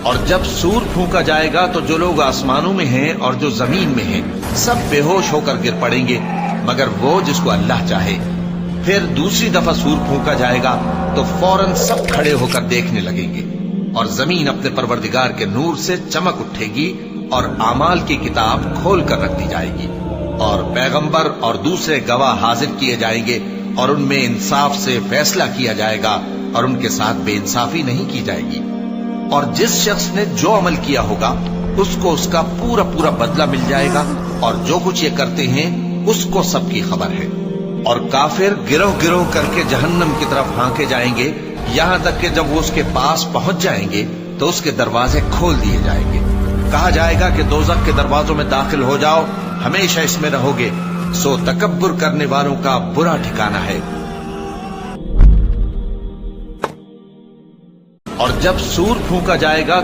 اور جب سور پھونکا جائے گا تو جو لوگ آسمانوں میں ہیں اور جو زمین میں ہیں سب بے ہوش ہو کر گر پڑیں گے مگر وہ جس کو اللہ چاہے۔ پھر دوسری دفعہ سور پھونکا جائے گا تو فوراً سب کھڑے ہو کر دیکھنے لگیں گے، اور زمین اپنے پروردگار کے نور سے چمک اٹھے گی اور اعمال کی کتاب کھول کر رکھ دی جائے گی، اور پیغمبر اور دوسرے گواہ حاضر کیے جائیں گے، اور ان میں انصاف سے فیصلہ کیا جائے گا اور ان کے ساتھ بے انصافی نہیں کی جائے گی۔ اور جس شخص نے جو عمل کیا ہوگا اس کو اس کا پورا پورا بدلہ مل جائے گا، اور جو کچھ یہ کرتے ہیں اس کو سب کی خبر ہے۔ اور کافر گروہ گروہ کر کے جہنم کی طرف ہانکے جائیں گے، یہاں تک کہ جب وہ اس کے پاس پہنچ جائیں گے تو اس کے دروازے کھول دیے جائیں گے، کہا جائے گا کہ دوزخ کے دروازوں میں داخل ہو جاؤ، ہمیشہ اس میں رہو گے، سو تکبر کرنے والوں کا برا ٹھکانہ ہے۔ اور جب سور پھونکا جائے گا